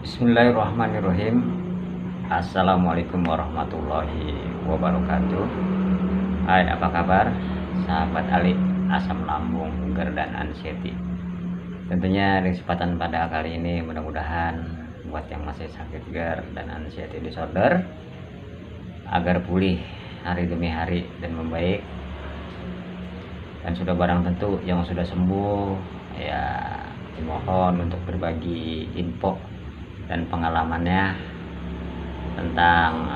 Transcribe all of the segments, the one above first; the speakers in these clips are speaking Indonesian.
Bismillahirrahmanirrahim. Assalamualaikum warahmatullahi wabarakatuh. Hai, apa kabar sahabat Ali, asam lambung, GERD dan anxiety. Tentunya di kesempatan pada kali ini mudah-mudahan buat yang masih sakit GERD dan anxiety disorder agar pulih hari demi hari dan membaik. Dan sudah barang tentu yang sudah sembuh ya dimohon untuk berbagi info dan pengalamannya tentang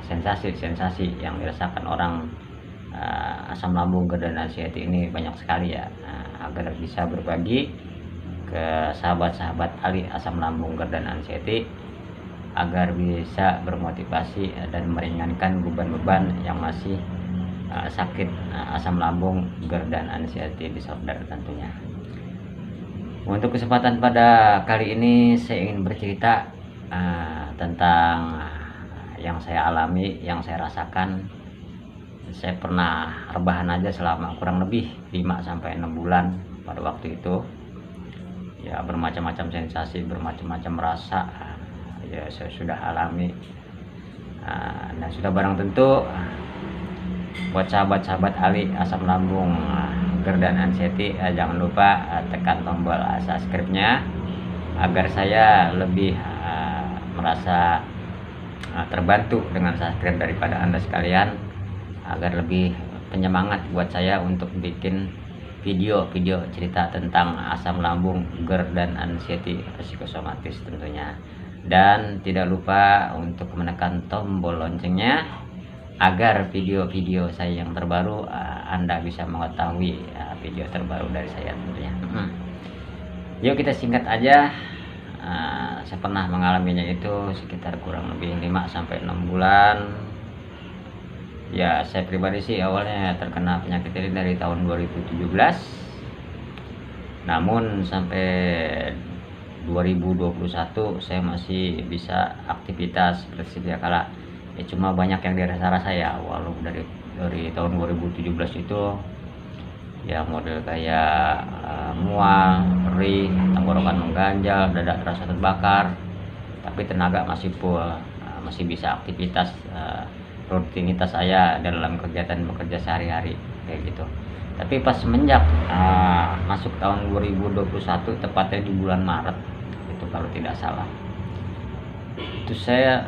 sensasi-sensasi yang dirasakan orang asam lambung, GERD dan anxiety ini banyak sekali ya, agar bisa berbagi ke sahabat-sahabat ahli asam lambung, GERD dan anxiety agar bisa bermotivasi dan meringankan beban-beban yang masih sakit asam lambung, GERD dan anxiety disorder tentunya. Untuk kesempatan pada kali ini saya ingin bercerita tentang yang saya alami, yang saya rasakan. Saya pernah rebahan aja selama kurang lebih 5-6 bulan pada waktu itu. Ya, bermacam-macam sensasi, bermacam-macam rasa ya saya sudah alami. Dan sudah barang tentu buat sahabat-sahabat ahli asam lambung, GERD dan anxiety, jangan lupa tekan tombol subscribe-nya agar saya lebih merasa terbantu dengan subscribe daripada Anda sekalian, agar lebih penyemangat buat saya untuk bikin video-video cerita tentang asam lambung, GERD dan anxiety psikosomatis tentunya. Dan tidak lupa untuk menekan tombol loncengnya agar video-video saya yang terbaru Anda bisa mengetahui video terbaru dari saya tentunya. Yuk kita singkat aja. Saya pernah mengalaminya itu sekitar kurang lebih 5-6 bulan. Ya, saya pribadi sih awalnya terkena penyakit ini dari tahun 2017. Namun sampai 2021 saya masih bisa aktivitas seperti sedia kala. Ya, cuma banyak yang dirasa-rasa ya, walaupun dari tahun 2017 itu ya model kayak mual, perih, tenggorokan mengganjal, dada terasa terbakar, tapi tenaga masih full, masih bisa aktivitas rutinitas saya dalam kegiatan bekerja sehari-hari kayak gitu. Tapi pas semenjak masuk tahun 2021, tepatnya di bulan Maret itu kalau tidak salah, itu saya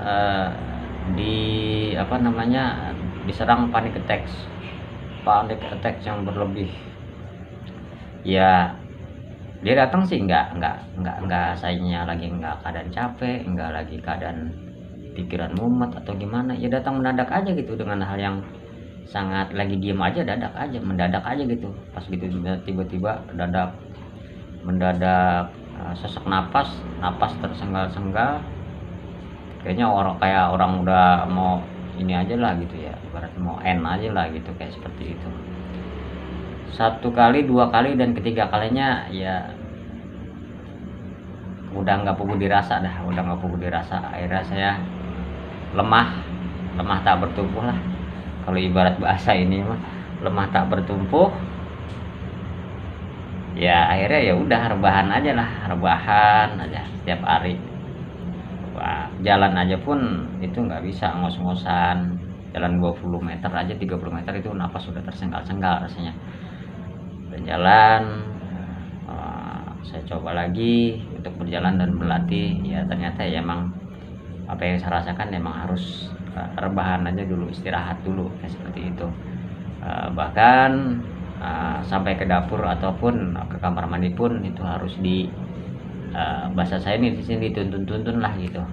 diserang panic attack yang berlebih. Ya, dia datang sih enggak sayanya lagi enggak keadaan capek, enggak lagi keadaan pikiran mumet atau gimana, ya datang mendadak aja gitu, dengan hal yang sangat lagi diam aja, mendadak aja gitu. Pas gitu tiba-tiba mendadak sesak napas tersengal-senggal, kayaknya orang udah mau ini aja lah gitu ya, ibarat mau end aja lah gitu, kayak seperti itu. 1 kali, 2 kali, dan ketiga kalinya ya udah nggak pugu dirasa. Akhirnya saya lemah tak bertumpuh lah, kalau ibarat bahasa ini mah lemah tak bertumpuh. Ya akhirnya ya udah rebahan aja setiap hari. Jalan aja pun itu nggak bisa, ngos-ngosan jalan 20 meter aja, 30 meter itu napas sudah tersengal-sengal rasanya. Dan jalan saya coba lagi untuk berjalan dan berlatih, ya ternyata ya emang apa yang saya rasakan emang harus rebahan aja dulu, istirahat dulu kayak seperti itu. Bahkan sampai ke dapur ataupun ke kamar mandi pun itu harus bahasa saya ini di sini dituntun lah gitu.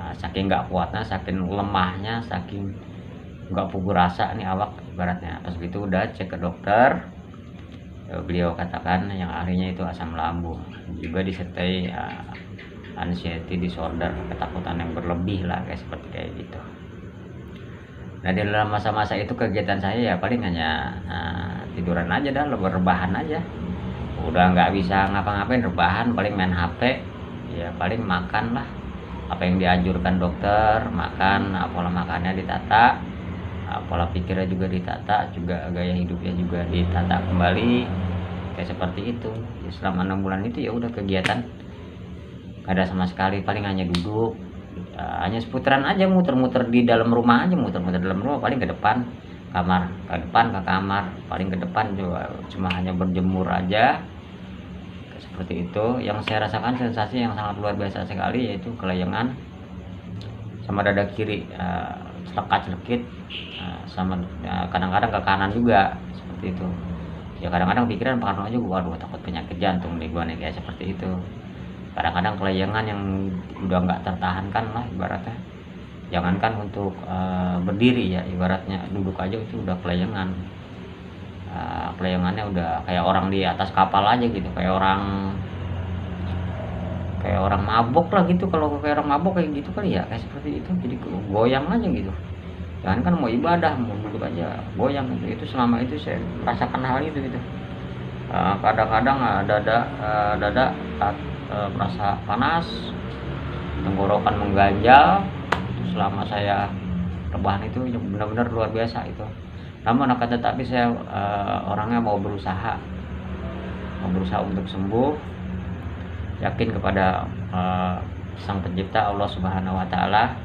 Saking nggak kuatnya, saking lemahnya, saking nggak pugu rasa nih awak ibaratnya. Pas gitu udah cek ke dokter, beliau katakan yang ahlinya itu asam lambung, juga disertai anxiety disorder, ketakutan yang berlebih lah kayak gitu. Nah, di dalam masa-masa itu kegiatan saya ya paling hanya tiduran aja dah, rebahan aja. Udah nggak bisa ngapa-ngapain, rebahan, paling main HP, ya paling makan lah apa yang dianjurkan dokter, makan, pola makannya ditata, pola pikirnya juga ditata, juga gaya hidupnya juga ditata kembali kayak seperti itu. Ya, selama 6 bulan itu ya udah kegiatan nggak ada sama sekali, paling hanya duduk, hanya seputaran aja, muter-muter di dalam rumah aja, muter-muter dalam rumah, paling ke depan kamar, ke depan ke kamar, paling ke depan juga cuma hanya berjemur aja. Seperti itu yang saya rasakan, sensasi yang sangat luar biasa sekali, yaitu kelayangan sama dada kiri, celekat-celekit, sama kadang-kadang ke kanan juga seperti itu. Ya kadang-kadang pikiran parno aja, waduh takut penyakit jantung nih gua nih, kayak seperti itu. Kadang-kadang kelayangan yang udah nggak tertahankan lah ibaratnya, jangankan untuk berdiri ya, ibaratnya duduk aja itu udah kelayangan. Kelayangannya udah kayak orang di atas kapal aja gitu, kayak orang mabok lah gitu. Kalau kayak orang mabok kayak gitu kali ya, kayak seperti itu, jadi goyang aja gitu. Jangan kan mau ibadah, mau duduk aja goyang gitu. Itu selama itu saya merasakan hal itu gitu. Kadang-kadang dada merasa panas, tenggorokan mengganjal. Selama saya rebahan itu benar-benar luar biasa itu. Namun akan tetapi saya orangnya mau berusaha untuk sembuh, yakin kepada Sang Pencipta Allah Subhanahu wa taala,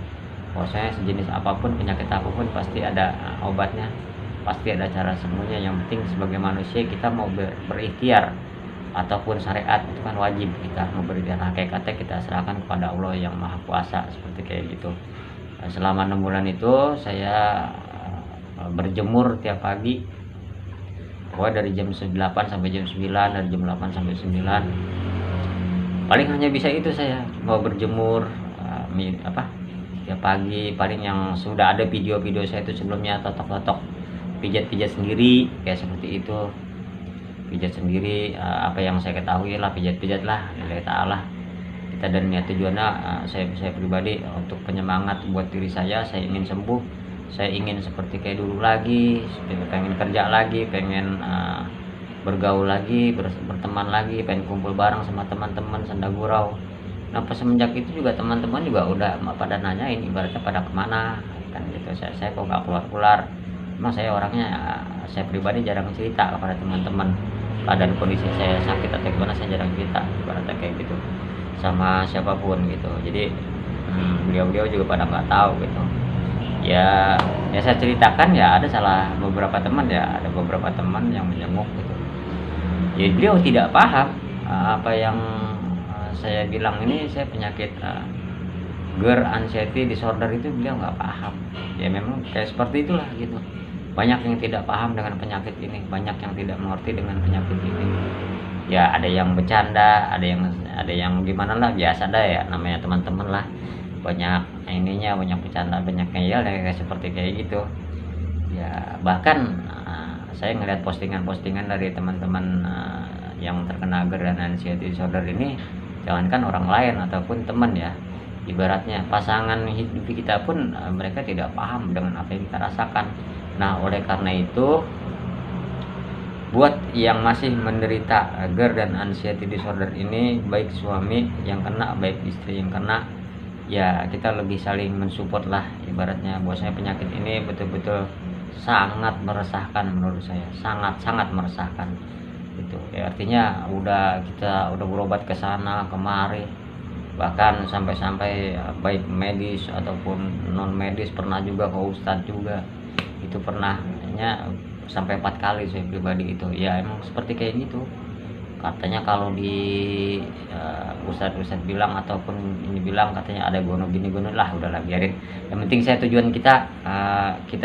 bahwasanya sejenis apapun, penyakit apapun pasti ada obatnya, pasti ada cara sembuhnya. Yang penting sebagai manusia kita mau berikhtiar, ataupun syariat itu kan wajib kita mau berikhtiar. Hakikatnya kita serahkan kepada Allah yang Maha Kuasa, seperti kayak gitu. Selama 6 bulan itu saya berjemur tiap pagi, pokoknya dari jam 8 sampai jam 9, dari jam 8 sampai 9, paling hanya bisa itu. Saya mau berjemur tiap pagi. Paling yang sudah ada video-video saya itu sebelumnya, totok-totok, pijat-pijat sendiri kayak seperti itu, pijat sendiri. Apa yang saya ketahui lah, pijat-pijat lah, lillahi ta'ala kita. Dan niat tujuannya saya pribadi untuk penyemangat buat diri saya ingin sembuh, saya ingin seperti kayak dulu lagi, pengen kerja lagi, pengen bergaul lagi, berteman lagi, pengen kumpul bareng sama teman-teman sendagurau. Nah pas semenjak itu juga teman-teman juga udah pada nanyain, ibaratnya pada kemana kan gitu. Saya kok gak keluar-keluar. Emang saya orangnya, saya pribadi jarang cerita kepada teman-teman keadaan kondisi saya sakit atau gimana, saya jarang cerita ibaratnya kayak gitu sama siapapun gitu. Jadi beliau-beliau juga pada nggak tahu gitu. Ya saya ceritakan ya, ada beberapa teman yang menjenguk gitu. Jadi beliau tidak paham apa yang saya bilang ini, saya penyakit GERD anxiety disorder itu, beliau nggak paham. Ya memang kayak seperti itulah gitu. Banyak yang tidak paham dengan penyakit ini, banyak yang tidak mengerti dengan penyakit ini. Ya ada yang bercanda, ada yang gimana lah, biasa dah ya, namanya teman-teman lah. Banyak ininya, banyak bercanda, banyak ngeyel kayak seperti kayak gitu. Ya bahkan saya ngeliat postingan-postingan dari teman-teman yang terkena GERD dan anxiety disorder ini, jangankan orang lain ataupun teman ya, ibaratnya pasangan hidup kita pun mereka tidak paham dengan apa yang kita rasakan. Nah oleh karena itu, buat yang masih menderita GERD dan anxiety disorder ini, baik suami yang kena, baik istri yang kena, ya kita lebih saling mensupport lah ibaratnya. Bahwasanya penyakit ini betul-betul sangat meresahkan menurut saya, sangat meresahkan itu ya. Artinya kita udah berobat ke sana kemari, bahkan sampai baik medis ataupun non medis, pernah juga ke ustadz juga, itu pernahnya sampai 4 kali saya pribadi itu. Ya emang seperti kayak gitu katanya. Kalau di ustadz bilang ataupun ini bilang, katanya ada gono lah, udahlah biarin. Yang penting saya tujuan kita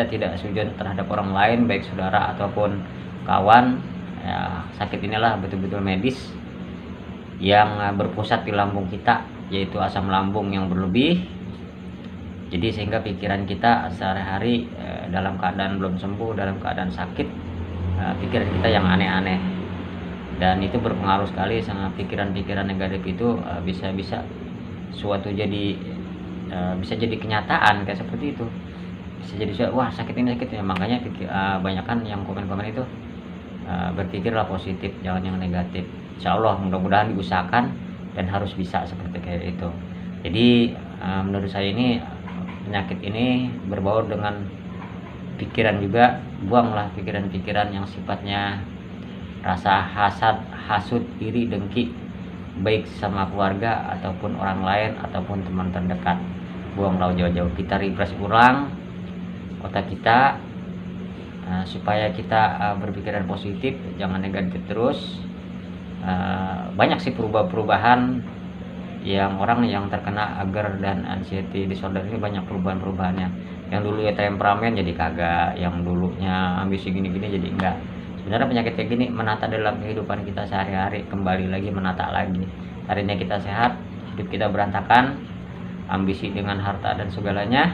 tidak tujuan terhadap orang lain, baik saudara ataupun kawan ya. Sakit inilah betul-betul medis yang berpusat di lambung kita, yaitu asam lambung yang berlebih. Jadi sehingga pikiran kita sehari-hari dalam keadaan belum sembuh, dalam keadaan sakit, pikiran kita yang aneh-aneh, dan itu berpengaruh sekali sama pikiran-pikiran negatif itu. Bisa suatu bisa jadi kenyataan kayak seperti itu. Bisa jadi wah sakit ini. Makanya banyakan yang komen-komen itu berpikirlah positif, jangan yang negatif. Insya Allah mudah-mudahan diusahakan dan harus bisa seperti kayak itu. Jadi menurut saya ini, penyakit ini berbaur dengan pikiran juga. Buanglah pikiran-pikiran yang sifatnya rasa hasad, hasud, iri, dengki, baik sama keluarga ataupun orang lain ataupun teman terdekat. Buanglah jauh-jauh, kita refresh ulang otak kita, supaya kita berpikiran positif, jangan negatif terus. Banyak sih perubahan yang orang yang terkena anger dan anxiety disorder ini, banyak perubahannya. Yang dulu ya temperamen jadi kagak, yang dulunya ambisi gini-gini jadi enggak. Sebenarnya penyakit kayak gini menata dalam kehidupan kita sehari-hari, kembali lagi menata lagi. Tadinya kita sehat, hidup kita berantakan, ambisi dengan harta dan segalanya,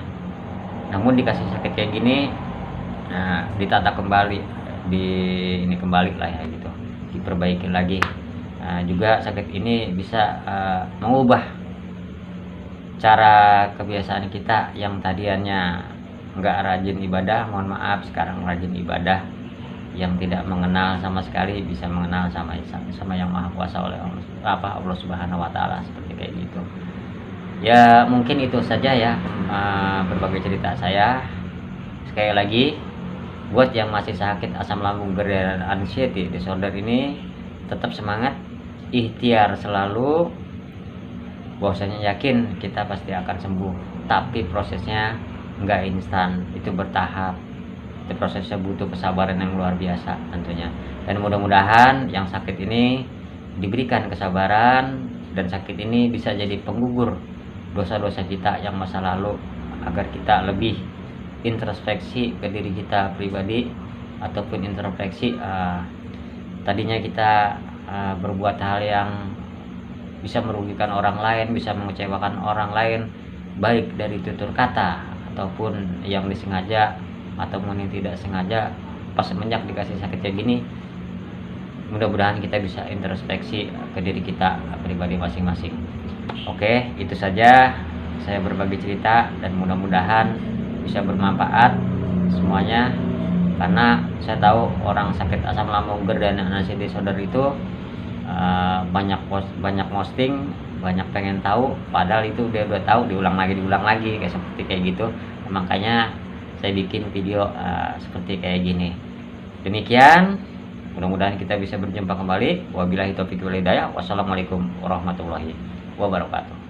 namun dikasih sakit kayak gini, ditata kembali, ini kembali lah ya gitu, diperbaiki lagi. Juga sakit ini bisa mengubah cara kebiasaan kita yang tadiannya nggak rajin ibadah, mohon maaf sekarang rajin ibadah, yang tidak mengenal sama sekali bisa mengenal sama yang maha kuasa oleh Allah Subhanahu wa taala, seperti kayak gitu. Ya mungkin itu saja ya berbagai cerita saya. Sekali lagi, buat yang masih sakit asam lambung dan anxiety disorder ini, tetap semangat, ikhtiar selalu, bahwasanya yakin kita pasti akan sembuh. Tapi prosesnya nggak instan, itu bertahap, itu prosesnya butuh kesabaran yang luar biasa tentunya. Dan mudah-mudahan yang sakit ini diberikan kesabaran, dan sakit ini bisa jadi penggugur dosa-dosa kita yang masa lalu, agar kita lebih introspeksi ke diri kita pribadi, ataupun introspeksi tadinya kita berbuat hal yang bisa merugikan orang lain, bisa mengecewakan orang lain, baik dari tutur kata ataupun yang disengaja ataupun yang tidak sengaja. Pas semenjak dikasih sakit kayak gini, mudah-mudahan kita bisa introspeksi ke diri kita pribadi masing-masing. Oke, itu saja saya berbagi cerita, dan mudah-mudahan bisa bermanfaat semuanya. Karena saya tahu orang sakit asam lambung dan anxiety disorder itu banyak posting, banyak pengen tahu, padahal itu dia udah tahu, diulang lagi kayak seperti kayak gitu. Makanya saya bikin video seperti kayak gini. Demikian, mudah-mudahan kita bisa berjumpa kembali. Wabillahi taufiq wal hidayah. Wassalamualaikum warahmatullahi wabarakatuh.